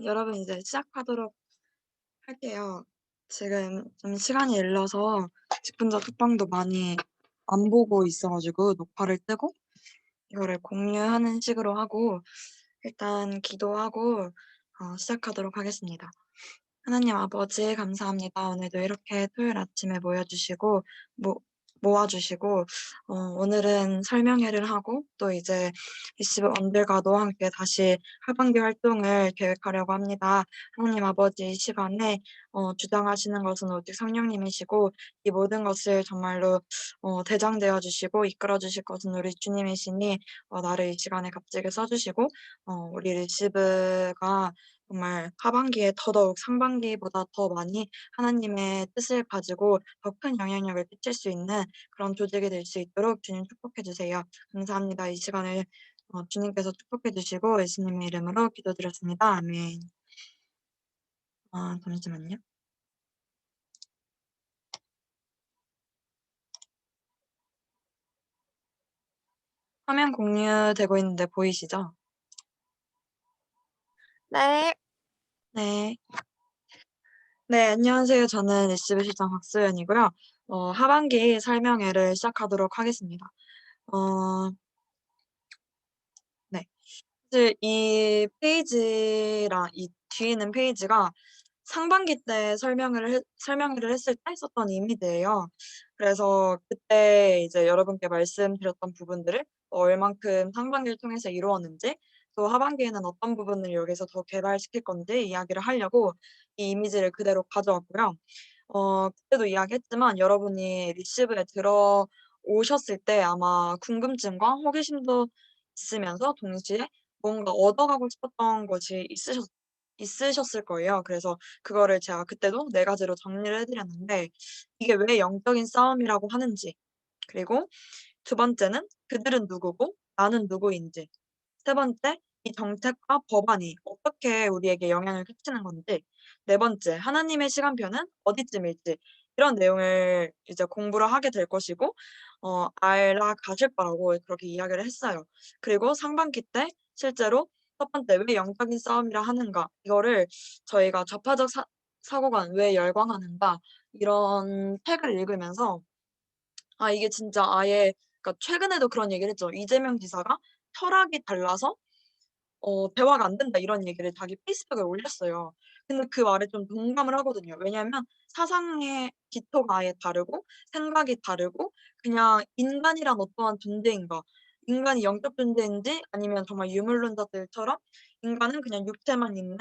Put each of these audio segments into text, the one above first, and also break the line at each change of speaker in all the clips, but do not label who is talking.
여러분 이제 시작하도록 할게요. 지금 좀 시간이 일러서 직분자 톡방도 많이 안 보고 있어 가지고 녹화를 뜨고 이거를 공유하는 식으로 하고 일단 기도하고 시작하도록 하겠습니다. 하나님 아버지 감사합니다. 오늘도 이렇게 토요일 아침에 모여 주시고 모 모아 주시고 오늘은 설명회를 하고 또 이제 리시브 원들과도 함께 다시 하반기 활동을 계획하려고 합니다. 하나님 아버지 이 시간에 주장하시는 것은 오직 성령님이시고 이 모든 것을 정말로 대장되어 주시고 이끌어 주실 것은 우리 주님이시니 나를 이 시간에 값지게 써 주시고 우리 리시브가 정말 하반기에 더더욱 상반기보다 더 많이 하나님의 뜻을 가지고 더 큰 영향력을 끼칠 수 있는 그런 조직이 될 수 있도록 주님 축복해 주세요. 감사합니다. 이 시간을 주님께서 축복해 주시고 예수님의 이름으로 기도드렸습니다. 아멘. 잠시만요. 화면 공유되고 있는데 보이시죠?
네.
네. 네, 안녕하세요. 저는 리시브 실장 박소연이고요. 하반기 설명회를 시작하도록 하겠습니다. 어 네. 사실 이 페이지랑 이 뒤에 있는 페이지가 상반기 때 설명회를 했을 때 썼던 이미지예요. 그래서 그때 이제 여러분께 말씀드렸던 부분들을 얼만큼 상반기를 통해서 이루었는지 또 하반기에는 어떤 부분을 여기서 더 개발시킬 건지 이야기를 하려고 이 이미지를 그대로 가져왔고요. 그때도 이야기했지만 여러분이 리시브에 들어오셨을 때 아마 궁금증과 호기심도 있으면서 동시에 뭔가 얻어가고 싶었던 것이 있으셨을 거예요. 그래서 그거를 제가 그때도 4 가지로 정리를 해 드렸는데 이게 왜 영적인 싸움이라고 하는지, 그리고 두 번째는 그들은 누구고 나는 누구인지, 세 번째 이 정책과 법안이 어떻게 우리에게 영향을 끼치는 건지, 네 번째 하나님의 시간표는 어디쯤일지, 이런 내용을 이제 공부를 하게 될 것이고 알아가실 거라고 그렇게 이야기를 했어요. 그리고 상반기 때 실제로 첫 번째 '왜 영적인 싸움이라 하는가.' 이거를 저희가 '좌파적 사고관 왜 열광하는가.' 이런 책을 읽으면서 이게 진짜 아예, 그러니까 최근에도 그런 얘기를 했죠. 이재명 지사가 "철학이 달라서 대화가 안 된다." 이런 얘기를 자기 페이스북에 올렸어요. 근데 그 말에 좀 동감을 하거든요. 왜냐하면 사상의 기초가 아예 다르고 생각이 다르고 그냥 인간이란 어떠한 존재인가, 인간이 영적 존재인지 아니면 정말 유물론자들처럼 인간은 그냥 육체만 있는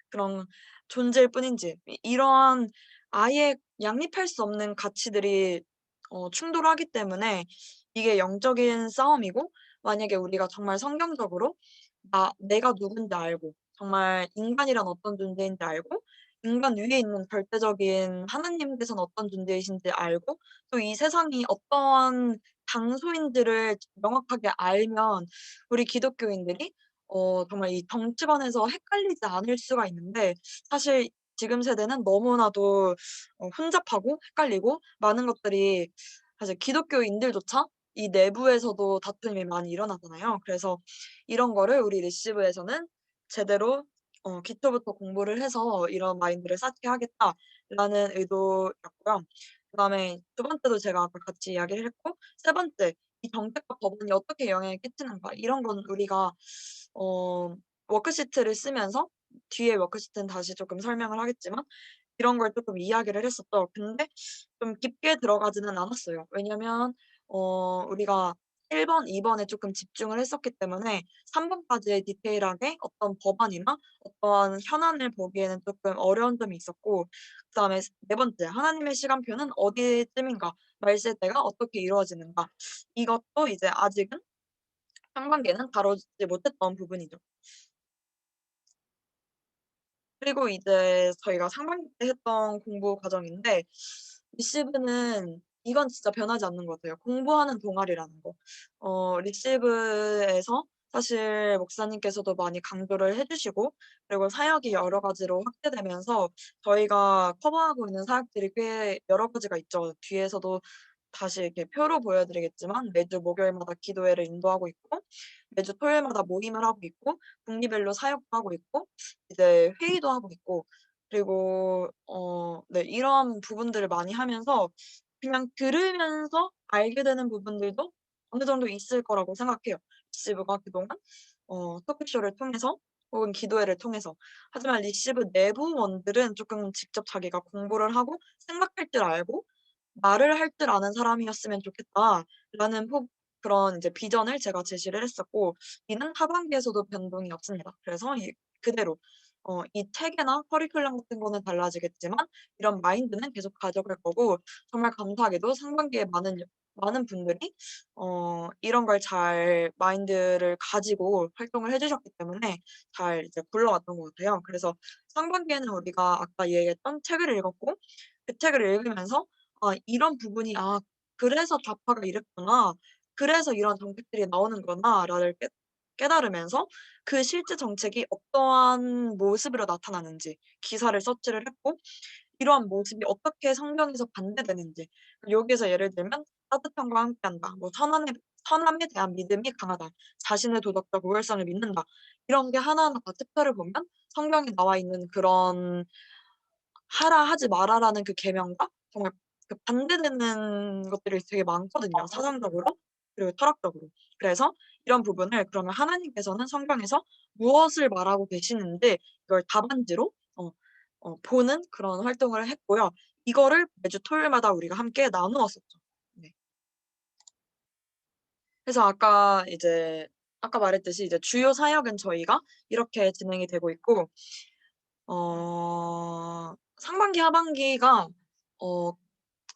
그런 존재일 뿐인지, 이러한 아예 양립할 수 없는 가치들이 충돌하기 때문에 이게 영적인 싸움이고, 만약에 우리가 정말 성경적으로 내가 누군지 알고 정말 인간이란 어떤 존재인지 알고 인간 위에 있는 절대적인 하나님께서는 어떤 존재이신지 알고 또 이 세상이 어떠한 장소인지를 명확하게 알면 우리 기독교인들이 정말 이 정치관에서 헷갈리지 않을 수가 있는데, 사실 지금 세대는 너무나도 혼잡하고 헷갈리고 많은 것들이, 사실 기독교인들조차 이 내부에서도 다툼이 많이 일어나잖아요. 그래서 이런 거를 우리 리시브에서는 제대로 기초부터 공부를 해서 이런 마인드를 쌓게 하겠다라는 의도였고요. 그다음에 두 번째도 제가 아까 같이 이야기를 했고, 세 번째 이 정책과 법안이 어떻게 영향을 끼치는가, 이런 건 우리가 어 워크시트를 쓰면서, 뒤에 워크시트는 다시 조금 설명을 하겠지만 이런 걸 쪼끔 이야기를 했었죠. 근데 좀 깊게 들어가지는 않았어요. 왜냐면 우리가 1 번, 2 번에 쪼끔 집중을 했었기 때문에 3 번까지 디테일하게 어떤 법안이나 어떠한 현안을 보기에는 쪼끔 어려운 점이 있었고, 그다음에 네 번째 하나님의 시간표는 어디쯤인가, 말세대가 어떻게 이루어지는가, 이것도 이제 아직은 상반기에는 다루지 못했던 부분이죠. 그리고 이제 저희가 상반기 때 했던 공부 과정인데 리시브는 이건 진짜 변하지 않는 것 같아요. 공부하는 동아리라는 거. 리시브에서 사실 목사님께서도 많이 강조를 해 주시고, 그리고 사역이 여러 가지로 확대되면서 저희가 커버하고 있는 사역들이 꽤 여러 가지가 있죠. 뒤에서도 다시 이렇게 표로 보여드리겠지만 매주 목요일마다 기도회를 인도하고 있고 매주 토요일마다 모임을 하고 있고 분기별로 사역도 하고 있고 이제 회의도 하고 있고 그리고 네 이런 부분들을 많이 하면서 그냥 들으면서 알게 되는 부분들도 어느 정도 있을 거라고 생각해요. 리시브가 그동안 토크쇼를 통해서 혹은 기도회를 통해서. 하지만 리시브 내부원들은 쪼끔 직접 자기가 공부를 하고 생각할 줄 알고 '말을 할 줄 아는 사람이었으면 좋겠다.'라는 그런 이제 비전을 제가 제시를 했었고 이는 하반기에서도 변동이 없습니다. 그래서 그대로 이 체계나 커리큘럼 같은 거는 달라지겠지만 이런 마인드는 계속 가져갈 거고 정말 감사하게도 상반기에 많은 분들이 이런 걸 잘 마인드를 가지고 활동을 해 주셨기 때문에 잘 이제 굴러갔던 것 같아요. 그래서 상반기에는 우리가 아까 얘기했던 책을 읽었고 그 책을 읽으면서 '아 이런 부분이 그래서 좌파가 이랬구나. 그래서 이런 정책들이 나오는구나.'를 깨달으면서 그 실제 정책이 어떠한 모습으로 나타나는지 기사를 서치를 했고 이러한 모습이 어떻게 성경에서 반대되는지 여기에서 예를 들면 따뜻함과 함께한다. 뭐 선함에 대한 믿음이 강하다. 자신의 도덕적 우월성을 믿는다. 이런 게 하나하나 다 챕터를 보면 성경에 나와 있는 그런 하라 하지 마라라는 그 계명과 정말 그 반대되는 것들이 되게 많거든요, 사상적으로 그리고 철학적으로. 그래서 이런 부분을 그러면 하나님께서는 성경에서 무엇을 말하고 계시는지 이걸 답안지로 보는 그런 활동을 했고요. 이거를 매주 토요일마다 우리가 함께 나누었었죠. 네. 그래서 아까 말했듯이 이제 주요 사역은 저희가 이렇게 진행이 되고 있고 상반기 하반기가 어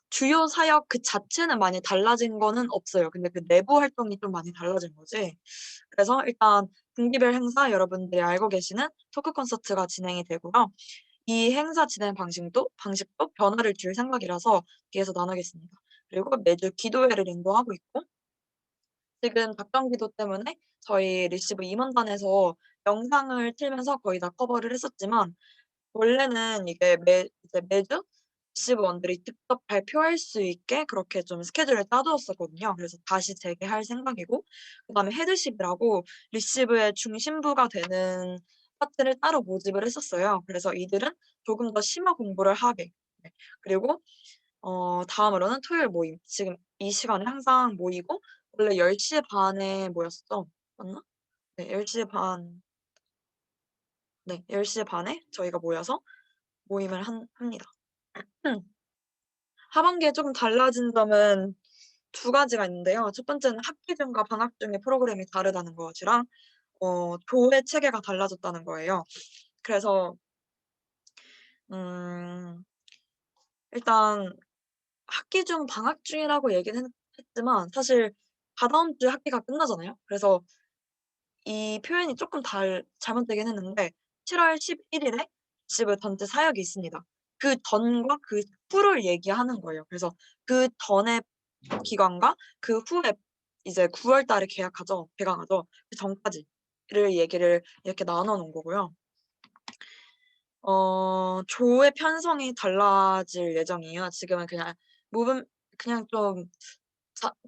주요 사역 그 자체는 많이 달라진 거는 없어요. 근데 그 내부 활동이 좀 많이 달라진 거지. 그래서 일단 분기별 행사 여러분들이 알고 계시는 토크 콘서트가 진행이 되고요. 이 행사 진행 방식도 변화를 줄 생각이라서 뒤에서 나누겠습니다. 그리고 매주 기도회를 인도하고 있고 지금 작정기도 때문에 저희 리시브 임원단에서 영상을 틀면서 거의 다 커버를 했었지만 원래는 이게 이제 매주 리시브원들이 직접 발표할 수 있게 그렇게 좀 스케줄을 짜 두었었거든요. 그래서 다시 재개할 생각이고 그다음에 헤드십이라고 리시브의 중심부가 되는 파트를 따로 모집을 했었어요. 그래서 이들은 조금 더 심화 공부를 하게. 네. 그리고 다음으로는 토요일 모임. 지금 이 시간에 항상 모이고 원래 10시 반에 모였었죠. 맞나? 네. 10시 반 네. 10시 반에 저희가 모여서 모임을 합니다. 하반기에 조금 달라진 점은 두 가지가 있는데요. 첫 번째는 학기 중과 방학 중에 프로그램이 다르다는 것이랑 조회 체계가 달라졌다는 거예요. 그래서 음 일단 학기 중 방학 중이라고 얘기는 했지만 사실 다다음 주에 학기가 끝나잖아요. 그래서 이 표현이 쪼끔 잘못되긴 했는데 7월 11일에 리시브 전체 사역이 있습니다. 그 전과 그 후를 얘기하는 거예요. 그래서 그 전의 기간과 그 후에 이제 9월 달에 개강하죠. 그 전까지를 얘기를 이렇게 나눠 놓은 거고요. 조의 편성이 달라질 예정이에요. 지금은 그냥 좀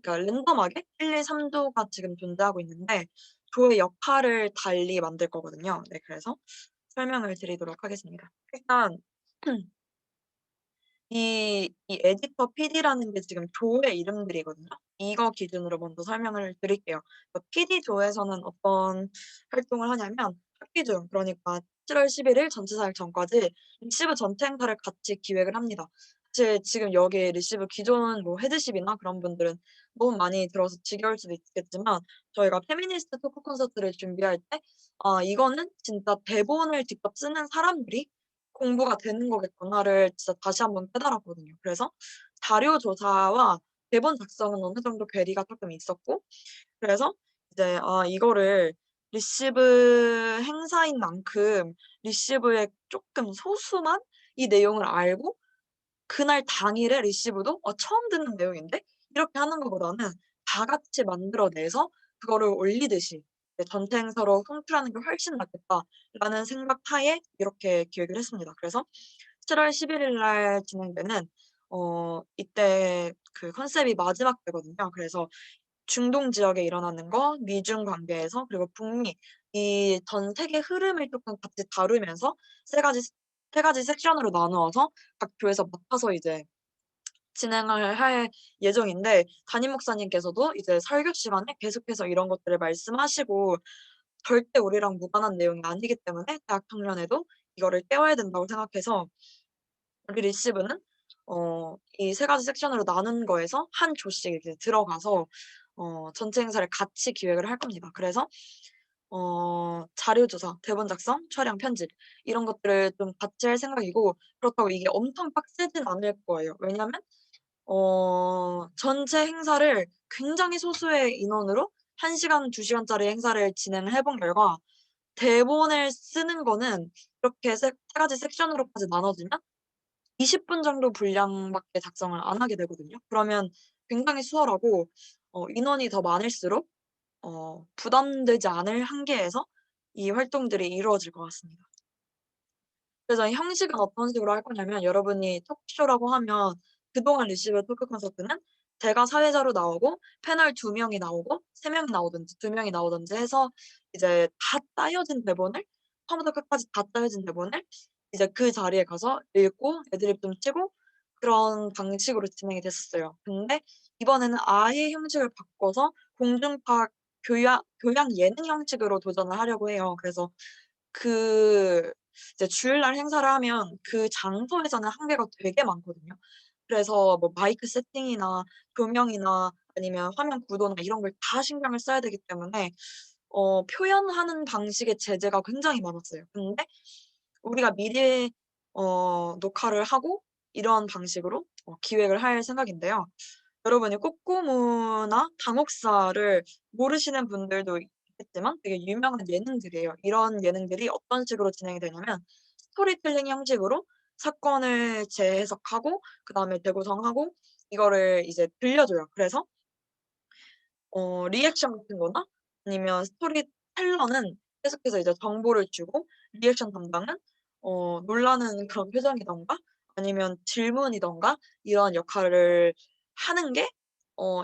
그러니까 랜덤하게 1, 2, 3 조가 지금 존재하고 있는데 조의 역할을 달리 만들 거거든요. 네 그래서 설명을 드리도록 하겠습니다. 일단 이 에디터 PD라는 게 지금 조의 이름들이거든요. 이거 기준으로 먼저 설명을 드릴게요. PD 조에서는 어떤 활동을 하냐면 학기 중 그러니까 7월 11일 전체 사역 전까지 리시브 전체 행사를 같이 기획을 합니다. 사실 지금 여기 리시브 기존 뭐 헤드십이나 그런 분들은 너무 많이 들어서 지겨울 수도 있겠지만 저희가 페미니스트 토크 콘서트를 준비할 때 이거는 진짜 대본을 직접 쓰는 사람들이 공부가 되는 거겠구나를 진짜 다시 한번 깨달았거든요. 그래서 자료 조사와 대본 작성은 어느 정도 괴리가 쪼끔 있었고 그래서 이제 이거를 리시브 행사인 만큼 리시브의 쪼끔 소수만 이 내용을 알고 그날 당일에 리시브도 '처음 듣는 내용인데?' 이렇게 하는 것보다는 다 같이 만들어내서 그거를 올리듯이 전체 행사로 송출하는 게 훨씬 낫겠다라는 생각 하에 이렇게 기획을 했습니다. 그래서 7월 11일 날 진행되는 이때 그 컨셉이 마지막 때거든요. 그래서 중동 지역에 일어나는 거, 미중 관계에서, 그리고 북미, 이 전 세계 흐름을 조금 같이 다루면서 세 가지 섹션으로 나누어서 각 교에서 맡아서 이제 진행을 할 예정인데, 담임 목사님께서도 이제 설교 시간에 계속해서 이런 것들을 말씀하시고, 절대 우리랑 무관한 내용이 아니기 때문에 대학 청년에도 이거를 깨워야 된다고 생각해서 우리 리시브는 이 세 가지 섹션으로 나눈 거에서 한 조씩 이렇게 들어가서 전체 행사를 같이 기획을 할 겁니다. 그래서 자료 조사, 대본 작성, 촬영, 편집 이런 것들을 좀 같이 할 생각이고, 그렇다고 이게 엄청 빡세진 않을 거예요. 왜냐면 전체 행사를 굉장히 소수의 인원으로 1 시간, 2 시간짜리 행사를 진행을 해본 결과, 대본을 쓰는 거는 이렇게 세 가지 섹션으로까지 나눠지면 20분 정도 분량밖에 작성을 안 하게 되거든요. 그러면 굉장히 수월하고 인원이 더 많을수록 부담되지 않을 한계에서 이 활동들이 이루어질 것 같습니다. 그래서 형식은 어떤 식으로 할 거냐면, 여러분이 토크쇼라고 하면 그동안 리시브 토크 콘서트는 제가 사회자로 나오고 패널 2 명이 나오고 3 명이 나오든지 2 명이 나오든지 해서 이제 다 짜여진 대본을, 처음부터 끝까지 다 짜여진 대본을 이제 그 자리에 가서 읽고 애드립 좀 치고 그런 방식으로 진행이 됐었어요. 근데 이번에는 아예 형식을 바꿔서 공중파 교양 예능 형식으로 도전을 하려고 해요. 그래서 그 이제 주일날 행사를 하면 그 장소에서는 한계가 되게 많거든요. 그래서 뭐 마이크 세팅이나 조명이나 아니면 화면 구도나 이런 걸 다 신경을 써야 되기 때문에 표현하는 방식의 제재가 굉장히 많았어요. 근데 우리가 미리 녹화를 하고 이런 방식으로 기획을 할 생각인데요. 여러분이 꼬꼬무나 당혹사를 모르시는 분들도 있겠지만 되게 유명한 예능들이에요. 이런 예능들이 어떤 식으로 진행이 되냐면, 스토리텔링 형식으로 사건을 재해석하고 그다음에 재구성하고 이거를 이제 들려줘요. 그래서 리액션 같은 거나 아니면 스토리텔러는 계속해서 이제 정보를 주고, 리액션 담당은 놀라는 그런 표정이든가 아니면 질문이든가 이런 역할을 하는 게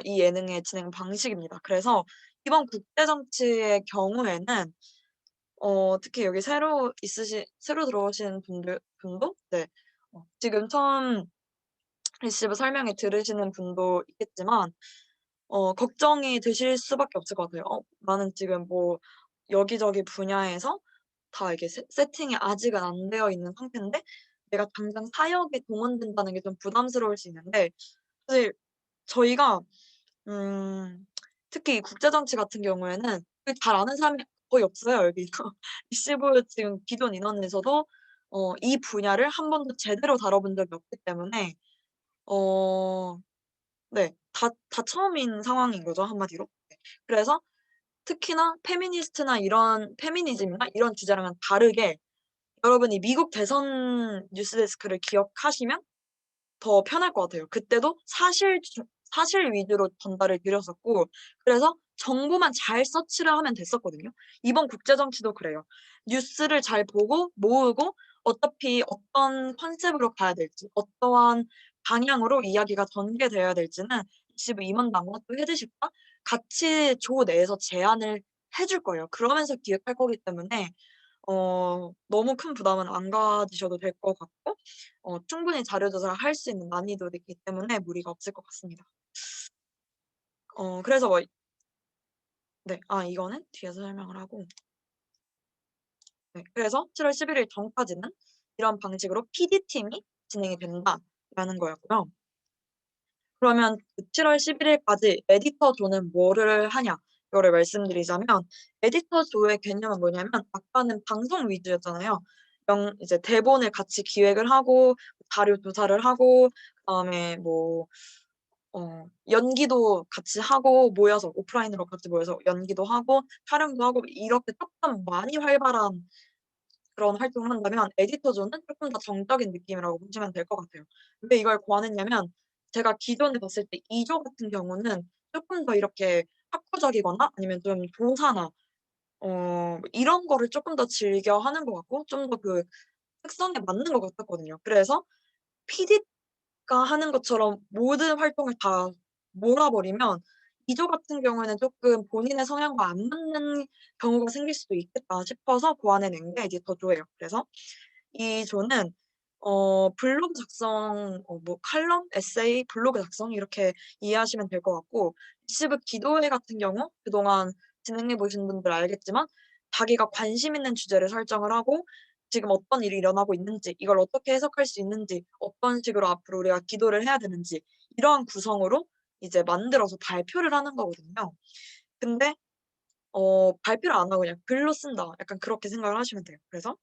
이 예능의 진행 방식입니다. 그래서 이번 국제 정치의 경우에는 특히 여기 새로 들어오신 분도 네 지금 처음 리시브 설명회 들으시는 분도 있겠지만 걱정이 되실 수밖에 없을 것 같아요. '나는 지금 뭐 여기저기 분야에서 다 이게 세팅이 아직은 안 되어 있는 상태인데 내가 당장 사역에 동원된다는 게 좀 부담스러울 수 있는데.' 사실 저희가 음 특히 이 국제 정치 같은 경우에는 그 잘 아는 사람이 거의 없어요, 여기서. 리시브 지금 기존 인원에서도 이 분야를 한 번도 제대로 다뤄본 적이 없기 때문에 어 네. 다 처음인 상황인 거죠, 한마디로. 네. 그래서 특히나 페미니즘이나 이런 주제랑은 다르게, 여러분이 미국 대선 뉴스데스크를 기억하시면 더 편할 것 같아요. 그때도 사실 위주로 전달을 드렸었고, 그래서 정보만 잘 서치를 하면 됐었거든요. 이번 국제 정치도 그래요. 뉴스를 잘 보고 모으고 어차피 어떤 컨셉으로 가야 될지, 어떠한 방향으로 이야기가 전개되어야 될지는 지금 임원당과 또 헤드십과 같이 조 내에서 제안을 해줄 거예요. 그러면서 기획할 거기 때문에 너무 큰 부담은 안 가지셔도 될 것 같고, 충분히 자료 조사를 할 수 있는 난이도이기 때문에 무리가 없을 것 같습니다. 그래서 뭐 네. 이거는 뒤에서 설명을 하고, 네. 그래서 7월 11일 전까지는 이런 방식으로 PD팀이 진행이 된다라는 거였고요. 그러면 그 7월 11 일까지 에디터 조는 뭐를 하냐, 이거를 말씀드리자면, 에디터 조의 개념은 뭐냐면, 아까는 방송 위주였잖아요. 이제 대본을 같이 기획을 하고 자료 조사를 하고 그다음에 뭐 연기도 같이 하고 모여서 오프라인으로 같이 모여서 연기도 하고 촬영도 하고 이렇게 쪼끔 많이 활발한 그런 활동을 한다면, 에디터존은 쪼끔 더 정적인 느낌이라고 보시면 될 것 같아요. 왜 이걸 고하느냐면, 제가 기존에 봤을 때 2조 같은 경우는 쪼끔 더 이렇게 학구적이거나 아니면 좀 조사나 이런 거를 쪼끔 더 즐겨 하는 것 같고 좀 더 그 특성에 맞는 것 같았거든요. 그래서 PD 하는 것처럼 모든 활동을 다 몰아버리면 이조 같은 경우에는 쪼끔 본인의 성향과 안 맞는 경우가 생길 수도 있겠다 싶어서 고안해낸 게 이제 더 조예요. 그래서 이 조는 블로그 작성 뭐 칼럼, 에세이, 블로그 작성 이렇게 이해하시면 될 것 같고 리시브 기도회 같은 경우 그동안 진행해 보신 분들 알겠지만 자기가 관심 있는 주제를 설정을 하고 지금 어떤 일이 일어나고 있는지 이걸 어떻게 해석할 수 있는지 어떤 식으로 앞으로 우리가 기도를 해야 되는지 이러한 구성으로 이제 만들어서 발표를 하는 거거든요. 근데 발표를 안 하고 그냥 글로 쓴다. 약간 그렇게 생각을 하시면 돼요. 그래서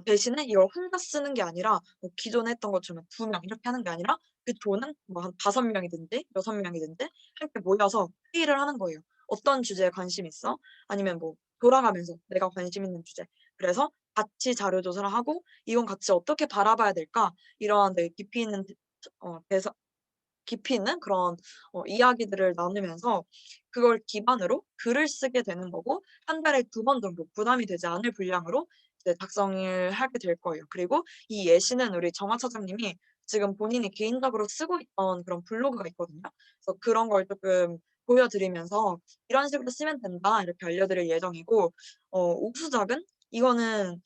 대신에 이걸 혼자 쓰는 게 아니라 뭐 기존에 했던 것처럼 2명 이렇게 하는 게 아니라 그 조는 뭐 한 5 명이든지 6 명이든지 함께 모여서 회의를 하는 거예요. "어떤 주제에 관심 있어?" 아니면 뭐 돌아가면서 "내가 관심 있는 주제." 그래서 같이 자료 조사를 하고 "이건 같이 어떻게 바라봐야 될까?" 이러한 되게 깊이 있는 대서 깊이 있는 그런 이야기들을 나누면서 그걸 기반으로 글을 쓰게 되는 거고 한 달에 2번 정도 부담이 되지 않을 분량으로 이제 작성을 하게 될 거예요. 그리고 이 예시는 우리 정화 차장님이 지금 본인이 개인적으로 쓰고 있던 그런 블로그가 있거든요. 그래서 그런 걸 쪼끔 보여드리면서 "이런 식으로 쓰면 된다." 이렇게 알려드릴 예정이고 우수작은 이거는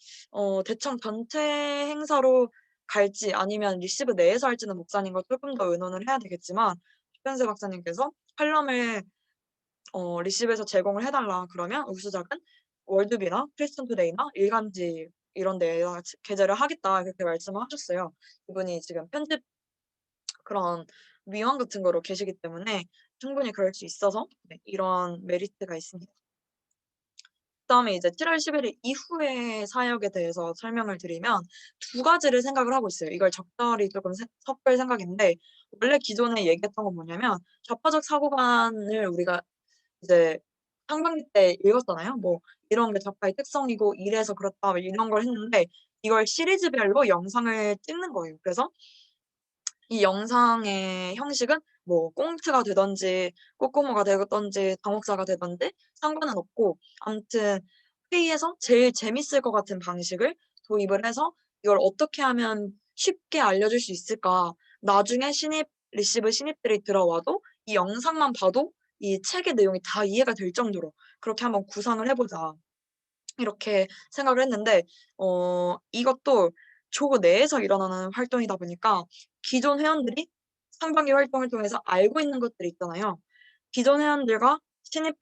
대청 전체 행사로 갈지 아니면 리시브 내에서 할지는 목사님과 쪼끔 더 의논을 해야 되겠지만 최현세 박사님께서 칼럼을 리시브에서 제공을 해 달라 그러면 우수작은 월드비나 크리스천 투데이나 일간지 이런 데에다가 게재를 하겠다 그렇게 말씀을 하셨어요. 이분이 지금 편집 그런 위원 같은 거로 계시기 때문에 충분히 그럴 수 있어서 네 이런 메리트가 있습니다. 그다음에 이제 7월 11일 이후의 사역에 대해서 설명을 드리면 2가지를 생각을 하고 있어요. 이걸 적절히 쪼끔 섞을 생각인데 원래 기존에 얘기했던 건 뭐냐면 좌파적 사고관을 우리가 이제 상반기 때 읽었잖아요. 뭐 "이런 게 좌파의 특성이고 이래서 그렇다." 뭐 이런 걸 했는데 이걸 시리즈별로 영상을 찍는 거예요. 그래서 이 영상의 형식은 뭐 꽁트가 되든지 꼬꼬마가 되든지 당혹사가 되든지 상관은 없고 아무튼 회의에서 제일 재밌을 것 같은 방식을 도입을 해서 이걸 어떻게 하면 쉽게 알려줄 수 있을까. 나중에 리시브 신입들이 들어와도 이 영상만 봐도 이 책의 내용이 다 이해가 될 정도로 그렇게 한번 구상을 해 보자. 이렇게 생각을 했는데 이것도 조 내에서 일어나는 활동이다 보니까 기존 회원들이 상반기 활동을 통해서 알고 있는 것들이 있잖아요. 기존 회원들과 신입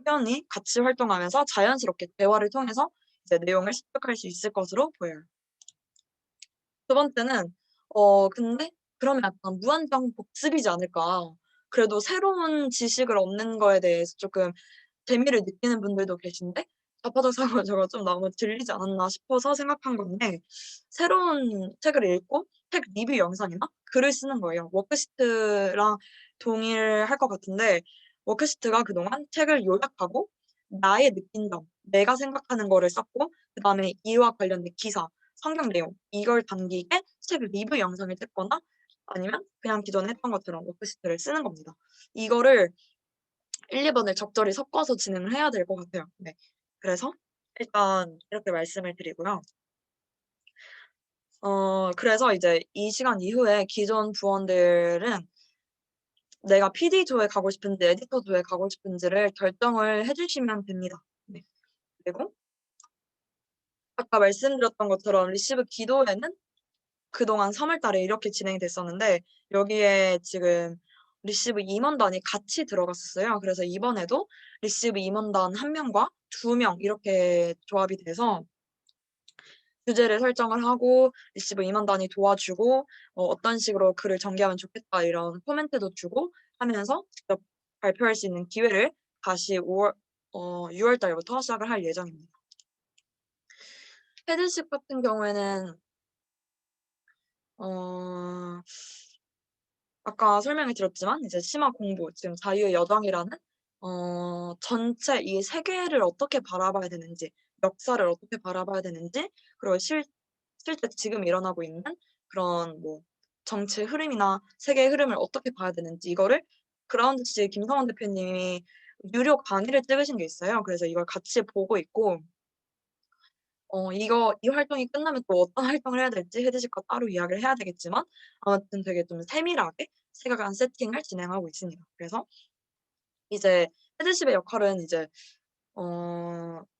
회원이 같이 활동하면서 자연스럽게 대화를 통해서 이제 내용을 습득할 수 있을 것으로 보여요. 두 번째는 근데 그러면 약간 무한정 복습이지 않을까. 그래도 새로운 지식을 얻는 거에 대해서 쪼끔 재미를 느끼는 분들도 계신데 좌파적 사고가 저거 좀 너무 들리지 않았나 싶어서 생각한 건데 새로운 책을 읽고 책 리뷰 영상이나 글을 쓰는 거예요. 워크시트랑 동일할 것 같은데 워크시트가 그동안 책을 요약하고 나의 느낀 점, 내가 생각하는 거를 썼고 그다음에 이와 관련된 기사, 성경 내용 이걸 담기게 책 리뷰 영상을 찍거나 아니면 그냥 기존에 했던 것처럼 워크시트를 쓰는 겁니다. 이거를 1-2 번을 적절히 섞어서 진행을 해야 될 것 같아요. 네. 그래서 일단 이렇게 말씀을 드리고요. 그래서 이제 이 시간 이후에 기존 부원들은 내가 PD조에 가고 싶은지 에디터조에 가고 싶은지를 결정을 해 주시면 됩니다. 네. 그리고 아까 말씀드렸던 것처럼 리시브 기도회는 그동안 3월 달에 이렇게 진행이 됐었는데 여기에 지금 리시브 임원단이 같이 들어갔었어요. 그래서 이번에도 리시브 임원단 1 명과 2명 이렇게 조합이 돼서 주제를 설정을 하고 리시브 임원단이 도와주고 "어떤 식으로 글을 전개하면 좋겠다." 이런 코멘트도 주고 하면서 직접 발표할 수 있는 기회를 다시 6월 달부터 시작을 할 예정입니다. 헤드십 같은 경우에는 어 아까 설명을 드렸지만 이제 심화 공부 지금 자유의 여정이라는 전체 이 세계를 어떻게 바라봐야 되는지 역사를 어떻게 바라봐야 되는지 그리고 실제 지금 일어나고 있는 그런 뭐 정치의 흐름이나 세계의 흐름을 어떻게 봐야 되는지 이거를 그라운드씨 김성원 대표님이 유료 강의를 찍으신 게 있어요. 그래서 이걸 같이 보고 있고 이 활동이 끝나면 또 어떤 활동을 해야 될지 헤드십과 따로 이야기를 해야 되겠지만 아무튼 되게 좀 세밀하게 세가간 세팅을 진행하고 있습니다. 그래서 이제 헤드십의 역할은 이제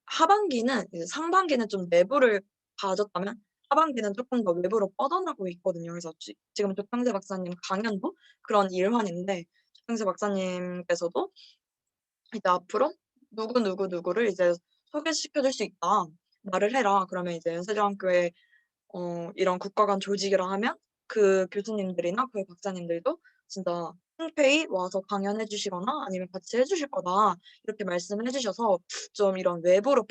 하반기는 이제 상반기는 좀 내부를 봐줬다면 하반기는 쪼끔 더 외부로 뻗어나가고 있거든요. 그래서 지금 조창재 박사님 강연도 그런 일환인데 조창재 박사님께서도 이제 앞으로 누구를 이제 소개시켜 줄 수 있다. 말을 해라. 그러면 이제 연세대학교에 이런 국가 간 조직이라 하면 그 교수님들이나 그 박사님들도 진짜 흔쾌히 와서 강연해 주시거나 아니면 같이 해 주실 거다. 이렇게 말씀을 해 주셔서 좀 이런 외부로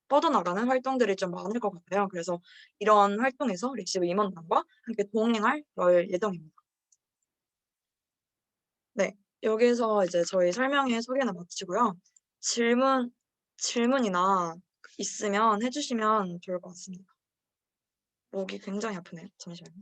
뻗어나가는 활동들이 좀 많을 것 같아요. 그래서 이런 활동에서 릭시브 임원단과 함께 동행할 그럴 예정입니다. 네. 여기서 이제 저희 설명회 소개는 마치고요. 질문 질문이나 있으면 해 주시면 좋을 것 같습니다. 목이 굉장히 아프네요. 잠시만요.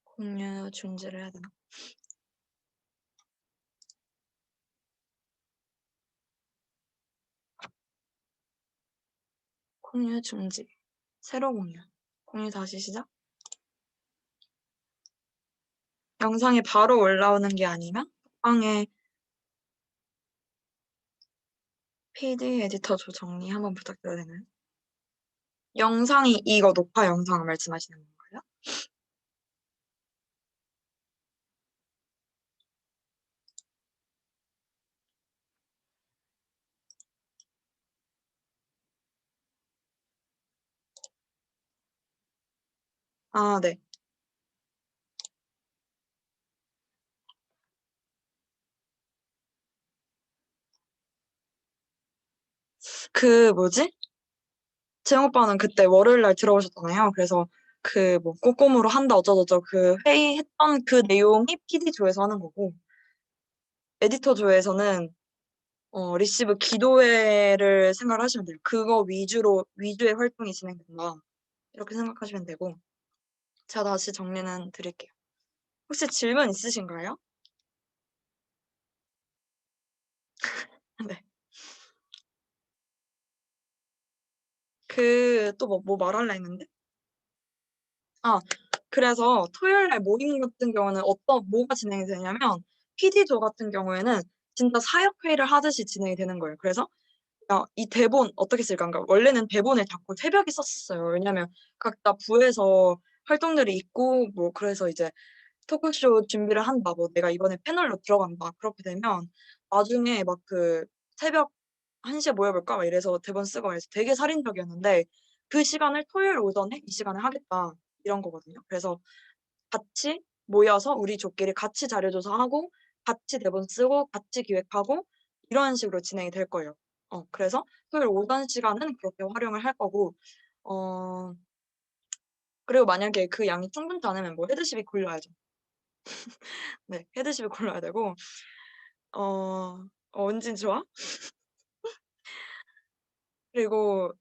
공유 중지를 해야 되나? 공유 중지. 새로 공유. 공유 다시 시작. 영상이 바로 올라오는 게 아니면 방에 PD 에디터 조 정리 한번 부탁드려도 되나요? 영상이 이거 녹화 영상을 말씀하시는 건가요? 아, 네. 그 뭐지? 재영 오빠는 그때 월요일 날 들어오셨잖아요. 그래서 그 뭐 꼬꼬무로 한다 어쩌고저쩌고 그 회의했던 그 내용이 PD 조에서 하는 거고 에디터 조에서는 리시브 기도회를 생각하시면 돼요. 그거 위주의 활동이 진행된다. 이렇게 생각하시면 되고 제가 다시 정리는 드릴게요. 혹시 질문 있으신가요? 네. 그 또 뭐 말할라 했는데? 아, 그래서 토요일 날 모임 같은 경우는 뭐가 진행이 되냐면 PD조 같은 경우에는 진짜 사역회의를 하듯이 진행이 되는 거예요. 그래서 야, 이 대본 어떻게 쓸까? 그러니까 원래는 대본을 자꾸 새벽에 썼었어요. 왜냐면 각자 부에서 활동들이 있고 뭐 그래서 이제 토크쇼 준비를 한다. 뭐 내가 이번에 패널로 들어간다. 그렇게 되면 나중에 막 그 새벽 1시에 모여볼까? 막 이래서 대본 쓰고 해서 되게 살인적이었는데 그 시간을 토요일 오전에 이 시간에 하겠다. 이런 거거든요. 그래서 같이 모여서 우리 조끼리 같이 자료 조사하고 같이 대본 쓰고 같이 기획하고 이런 식으로 진행이 될 거예요. 그래서 토요일 오전 시간은 그렇게 활용을 할 거고 어 그리고 만약에 그 양이 충분치 않으면 뭐 헤드십이 굴려야죠. 네. 헤드십이 골라야 되고 언제 좋아? 그리고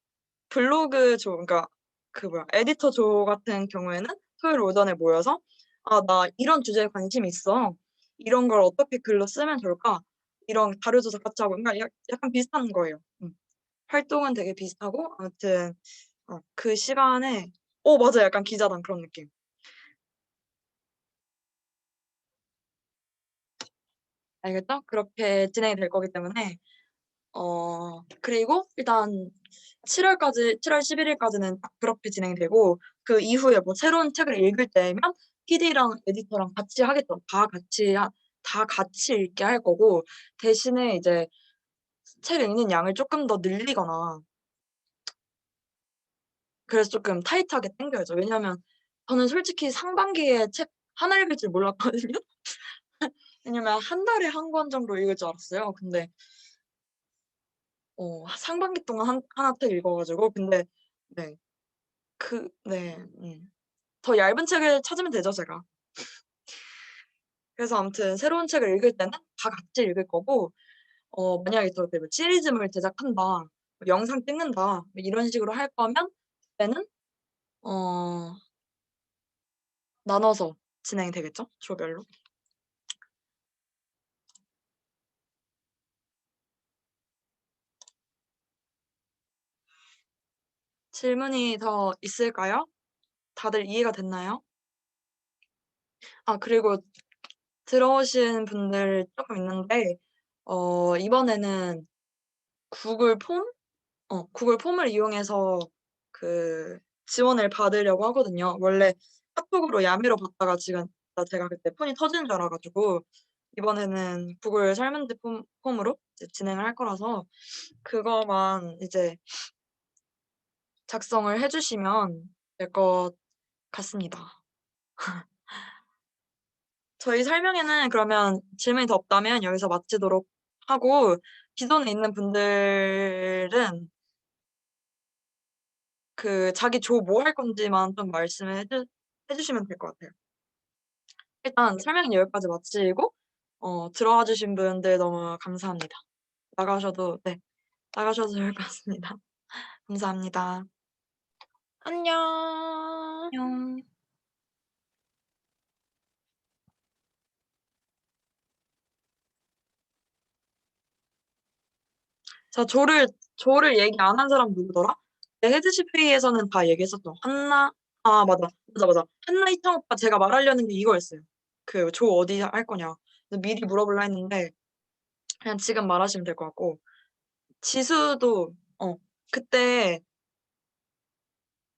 블로그 조 그러니까 그 뭐야 에디터 조 같은 경우에는 토요일 오전에 모여서 "아 나 이런 주제에 관심이 있어. 이런 걸 어떻게 글로 쓰면 좋을까?" 이런 자료 조사 같이 하고 그러니까 약간 비슷한 거예요. 활동은 되게 비슷하고 아무튼 그 시간에 맞아요. 약간 기자단 그런 느낌. 알겠죠? 그렇게 진행이 될 거기 때문에 그리고 일단 7월 11일까지는 딱 그렇게 진행되고 그 이후에 뭐 새로운 책을 읽을 때면 PD랑 에디터랑 같이 하겠죠. 다 같이 읽게 할 거고 대신에 이제 책 읽는 양을 쪼끔 더 늘리거나 그래서 쪼끔 타이트하게 당겨야죠. 왜냐하면 저는 솔직히 상반기에 책 하나 읽을 줄 몰랐거든요. 왜냐면 한 달에 한 권 정도 읽을 줄 알았어요. 근데 상반기 동안 하나 책 읽어 가지고 근데 네. 네. 더 얇은 책을 찾으면 되죠, 제가. 그래서 아무튼 새로운 책을 읽을 때는 다 같이 읽을 거고 만약에 저렇게 뭐 시리즈물 제작한다, 뭐 영상 찍는다 뭐 이런 식으로 할 거면 그때는 어 나눠서 진행이 되겠죠, 조별로. 질문이 더 있을까요? 다들 이해가 됐나요? 아 그리고 들어오신 분들 쪼끔 있는데 이번에는 구글 폼? 구글 폼을 이용해서 그 지원을 받으려고 하거든요. 원래 카톡으로 야매로 받다가 지금 제가 그때 폰이 터지는 줄 알아 가지고 이번에는 구글 설문지 폼으로 이제 진행을 할 거라서 그거만 이제 작성을 해 주시면 될 것 같습니다. 저희 설명회는 그러면 질문이 더 없다면 여기서 마치도록 하고 기존에 있는 분들은 그 자기 조 뭐 할 건지만 좀 말씀을 해 주시면 될 것 같아요. 일단 설명은 여기까지 마치고 들어와 주신 분들 너무 감사합니다. 나가셔도 네. 나가셔도 좋을 것 같습니다. 감사합니다.
안녕.
안녕. 자 조를 얘기 안 한 사람 누구더라? 네 헤드십 회의에서는 다 얘기했었죠. 한나 맞아. 맞아. 한나 이창 오빠 제가 말하려는 게 이거였어요. 그 조 어디 할 거냐. 그래서 미리 물어보려 했는데 그냥 지금 말하시면 될 것 같고 지수도 그때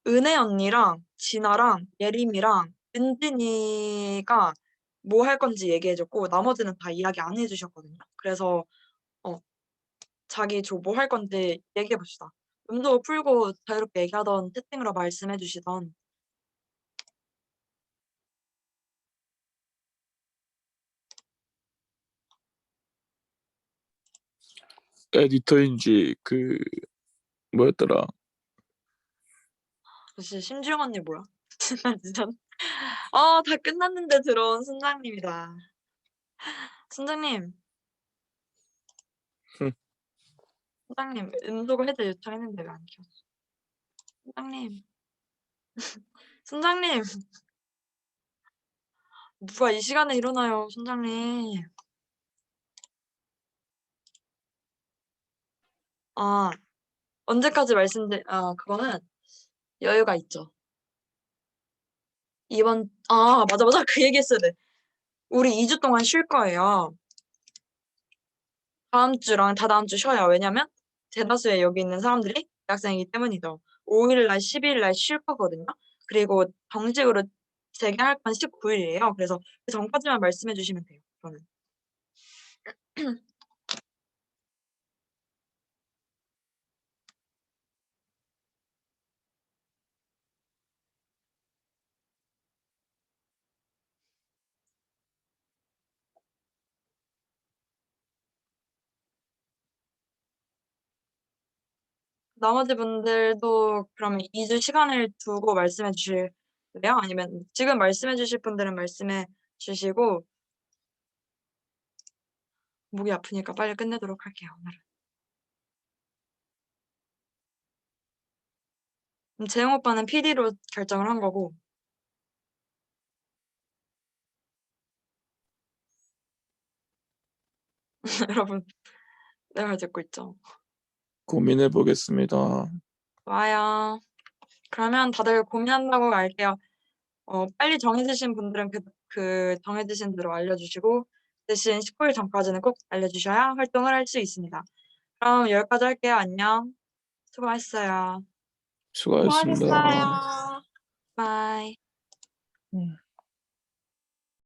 은혜 언니랑 진아랑 예림이랑 은진이가 뭐 할 건지 얘기해 줬고 나머지는 다 이야기 안 해 주셨거든요. 그래서 어 자기 조 뭐 할 건지 얘기해 봅시다. 음도 풀고 자유롭게 얘기하던 채팅으로 말씀해 주시던.
에디터인지 뭐였더라?
역시 심지영 언니 뭐야? 진짜 다 끝났는데 들어온 순장님이다. 순장님.
응.
순장님 음소거 해제 요청했는데 왜 안 켜? 순장님. 순장님. 누가 이 시간에 일어나요, 순장님. 언제까지 그거는 여유가 있죠. 맞아. 그 얘기했어야 돼. 우리 2주 동안 쉴 거예요. 다음 주랑 다다음 주 쉬어요. 왜냐면 대다수의 여기 있는 사람들이 대학생이기 때문이죠. 5일 날 10일 날 쉴 거거든요. 그리고 정식으로 재개할 건 19일이에요. 그래서 그 전까지만 말씀해 주시면 돼요, 저는. 나머지 분들도 그러면 2주 시간을 두고 말씀해 주실래요? 아니면 지금 말씀해 주실 분들은 말씀해 주시고 목이 아프니까 빨리 끝내도록 할게요, 오늘은. 그럼 재영 오빠는 PD로 결정을 한 거고 여러분 내 말 듣고 있죠?
고민해 보겠습니다.
좋아요. 그러면 다들 고민한다고 알게요. 빨리 정해지신 분들은 그 정해지신 대로 알려주시고 대신 19일 전까지는 꼭 알려주셔야 활동을 할 수 있습니다. 그럼 여기까지 할게요. 안녕. 수고하셨어요.
수고하셨습니다.
수고하셨어요.
바이.
음.